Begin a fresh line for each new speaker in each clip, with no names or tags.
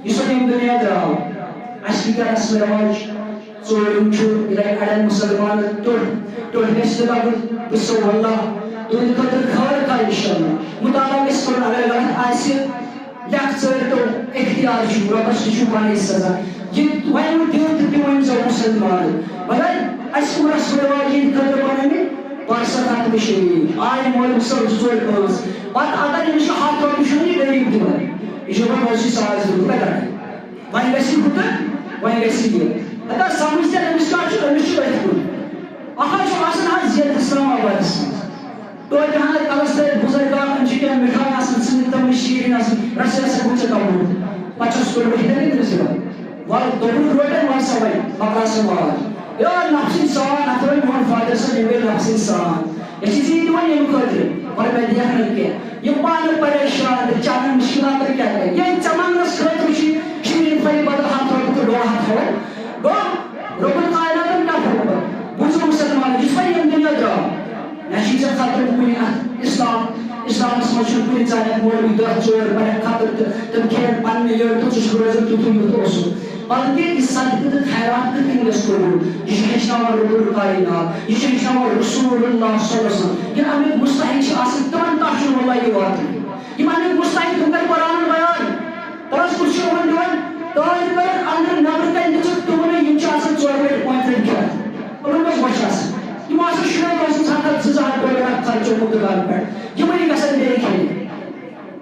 يسلم الدنيا دراو أشكي رسم رواج صورم شو إلى على المسلمان تول نشتغل بسم الله تول قدر خير كان إن شاء الله مطالعة بسم الله على الوقت آسير لاكتر تو اختيار شو ربش شو باني السزا جد وين ديوت ديوين زو مسلمان بدل أشكو رسم رواج قدر باني بارسا كان بشيء آي مول مسلم زور كوز بعد أگر إنشاء حاضر بشوني غريب دماغ إيشوا بموسي ساز دكتور وين بسي كتر وين بسي ديا هذا سامسته نمسكاشو نمسكو بيتكون آخر شو أصلا هذا زيادة إسلام أبادس تو جهان كلاستر بزرگان انجیل میخوای اسم سنتم شیرین اسم رسول سکوت کامون پچاس کل بهتر نیست نسیبا وال دورو رویدن وال سوای مقاس وال یا نفسی سوان اتوی مون فایده سر نیوی نفسی سوان یه چیزی دوان یه مکدر اور بدیه نکه یه بال پریشان دچارن مشکلات کرده یه چمان نسخت میشی شیرین فای بدل هات رو تو دو هات هوا با روبن کائناتم کافر بوزم مسلمان جسمانی دنیا درا نشيز خاطر بكوني إسلام اسمه شو بكوني زاني مولوي دكتور بنا خاطر تمكين بان مليون تشكر رزق تطلب يتوسو بلکہ اس سال کے خیرات کے دن رسول یشنا رسول کائنات یشنا رسول اللہ صلی اللہ علیہ وسلم یہ ہمیں مستحق آسن تمام تاشن والله یہ بات یہ ہمیں مستحق تم کر قرآن بیان پرس کچھ ہون دیوان تو پر اندر نمبر کا اندر تم نے یہ چاہت چور پوائنٹ کیا اور بس بچاس یہ ماسہ شروع کر ساتھ زہر پر خرچ مقدار پر یہ بڑی قسم دے رہی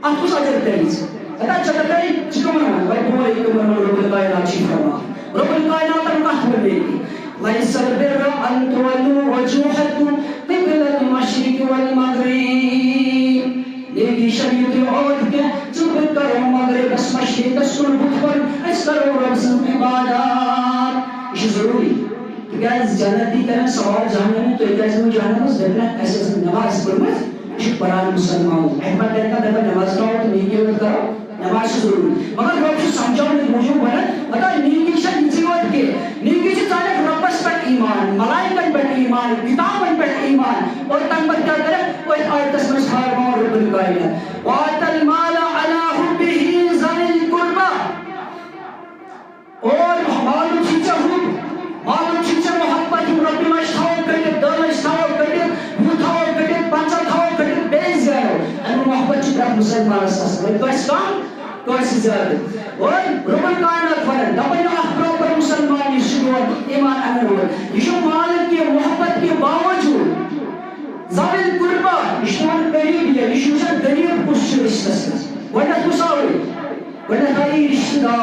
آپ کو اجر تیز ادا چلا گئی چکمن بھائی بوئی کمن رب الکائنات چیف فرما رب الکائنات کا کہہ دے ليس البر ان تولوا وجوهكم قبل المشرق والمغرب لیکن شریعت عود کے چپ کرو مغرب اس مشرق اس بت پر اس کرو رب سے عبادت یہ ضروری گیس جنتی کریں سوال جہنم تو کیسے جہنم اس دیکھنا ایسے نماز پڑھنا یہ قرآن مسلمان احمد کا دبا نماز کا تو نہیں کیوں کرو نماز ضروری مگر رب سے سمجھاؤ نے موجود بنا بتا نیکی سے انسیوت کے نیکی سے تعلق رب پر ایمان ملائکہ پر ایمان کتاب پر ایمان اور تن پر کیا کرے وہ آیت اس میں فرمایا رب الکائنات وات المال على حبه ذوي القربى اور مال چیزیں مال چیزیں محبت رب میں شاو کرے دل شاو کرے بوتھاو کرے پانچا تھاو کرے بیز گئے ان محبت چیز مسلمان اساس تو اس کام تو اس زیادہ اور رب الکائنات فرمان دبن احرار مسلمان شروع ایمان انور یہ مال کی محبت کے باوجود ذوی القربى اشتغل قریب ہے یہ غریب کچھ رشتہ ولا تساوي ولا غير رشتہ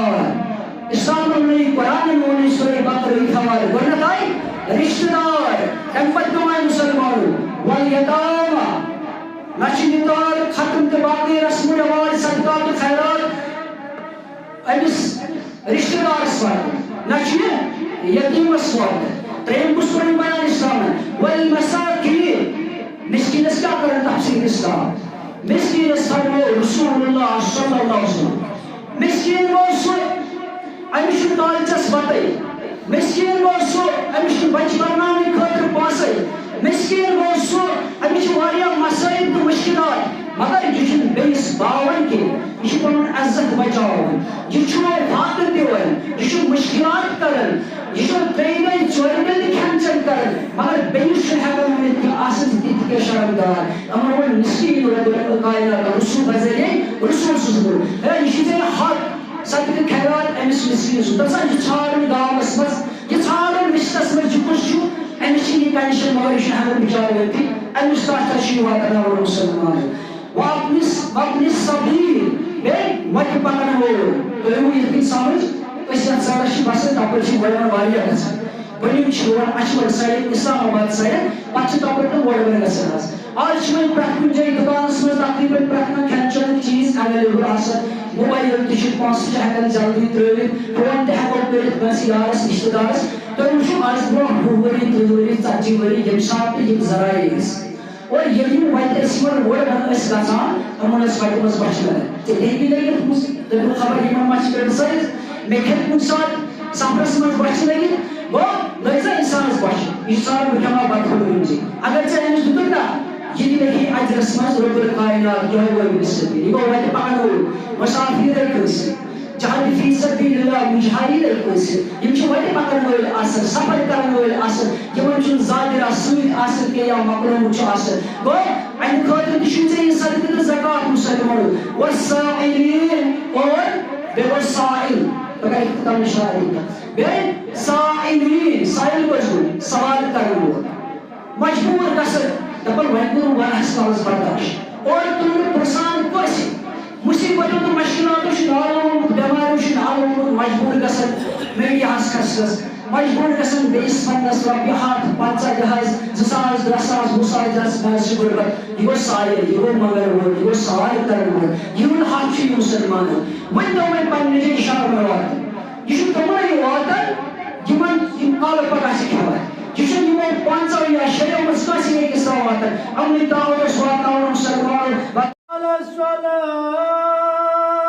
اسلام نے قرآن میں سورہ بقرہ کے حوالے ورنہ رشتہ دار امت مسلمانوں والیتامى نشیدار ختم کے باقی رسم و رواج صدقات و خیرات امس رشتہ دار سوال نشید یتیم سوال تریم بسرین بیان اسلام والمساکین مسکین اس کا کرن تفسیر اسلام مسکین اس رسول اللہ صلی اللہ علیہ وسلم مسکین وہ امش کالچس وتے مسکین گو سو امش بچ برنامے خاطر پاسے مسکین گو سو امش واریاں مسائل تو مشکلات مگر یہ بیس باون کے یہ پن عزت بچاؤ یہ چھو بات دیوان یہ مشکلات کرن یہ ترینے چورنے کھنچن کرن مگر بیس ہکن میں کہ اسن دیت کے شرمدار امر وہ مسکین رب الکائنات رسول بزرے رسول سزور ہے یہ حق صدقہ خیرات امس مسکین سو تسا یہ چھاڑن گامس مس یہ چھاڑن رشتس مس جکش چھو امس یہ کنڈیشن مگر یہ ہم بچار ہوتی امس کا تشریح کرنا اور مسلمان واپس سبیل بے وقت پکن ہو تو یہ کہ سمجھ اس سارا شی بس تپر چھ وڑن واریاں گژھان بنیم چھوڑ اچھوڑ سائڈ اسلام آباد سائڈ پچھ تپر تو وڑن گژھان آج چھوڑ پرتھ کن جائے دکانس مز تقریباً پرتھ کھین چین چیز اویلیبل آسان موبائل تہ پونسہٕ چھِ ہٮ۪کان جلدی ترٛٲوِتھ فون تہِ ہٮ۪کو کٔرِتھ کٲنٛسہِ یارس رِشتہٕ دارس تُہۍ وٕچھِو آز برونٛہہ 20 ؤری 30 ؤری 40 ؤری ییٚمہِ ساتہٕ تہِ یِم ذرایع ٲسۍ اور ییٚلہِ یِم وَتہِ ٲسۍ یِمن روڈ بنٲے ٲسۍ گژھان تِمن ٲسۍ وَتہِ منٛز بۄچھِ لگان ژےٚ ہیٚکہِ لٔگِتھ دٔپِو خبر یِمن ما چھِ کرٹسایز مےٚ کھٮ۪تہِ کُنہِ ساتہٕ سفرس منٛز بۄچھِ لٔگِتھ گوٚو لٔج سا اِنسانس بۄچھِ یہِ چھُ ژھانڈان بہٕ کھٮ۪مہٕ ہا بتہٕ پھوٚل کُنہِ اگر ژےٚ أمِس دِتُکھ نا یہ لگی اجرس مز رب الکائنات جو ہے وہ مسلم یہ وہ وقت پکڑو مسافر ہے کس جہاں فی سبیل اللہ مجاہدین ٲسِتھ یِم چھِ وَتہِ پَکَن وٲلۍ آسان سفر کَرَن وٲلۍ آسان یِمن چھُنہٕ زادِرا سۭتۍ آسان کینٛہہ یا مۄکلومُت چھُ آسان گوٚو اَمہِ خٲطرٕ تہِ چھُ ژےٚ یہِ صدقہٕ تہٕ زکات مُسلمانو والسائلین اور بیٚیہِ گوٚو سائل بہٕ کَرٕ اختتام شاعری بیٚیہِ سائلین سائل کُس گوٚو سوال کَرن وول مجبوٗر گژھان دَپان وۄنۍ کوٚرُم واریاہَس کالَس برداشت اور تُلُن پرٛژھان کٲنٛسہِ مُصیبتو تہٕ مشکلاتو چھُ نالومُت بٮ۪ماریو چھُ نالومُت مجبوٗر گژھان میڈیاہَس کھسنَس مجبوٗر گژھان بیٚیِس فنٛڈَس رۄپیہِ ہَتھ 50 دِہَس 2000 3000 2000 دِہَس مےٚ حظ چھُ غُربت یہِ گوٚو سایل یہِ گوٚو منٛگَن وول یہِ گوٚو سوال کَرن وول یِہُنٛد حق چھُ یہِ مُسلمانَن وۄنۍ تو وۄنۍ پنٛنہِ جایہِ شرمہٕ واتان یہِ چھُ تِمنٕے واتان یِمن یِم کالہٕ پَگاہ چھِ کھٮ۪وان یہِ چھُنہٕ یِمو 50 یا 6 منٛز کٲنٛسہِ أکِس تام واتان یِمنٕے دعوت اوس واتناوُن مُسلمانو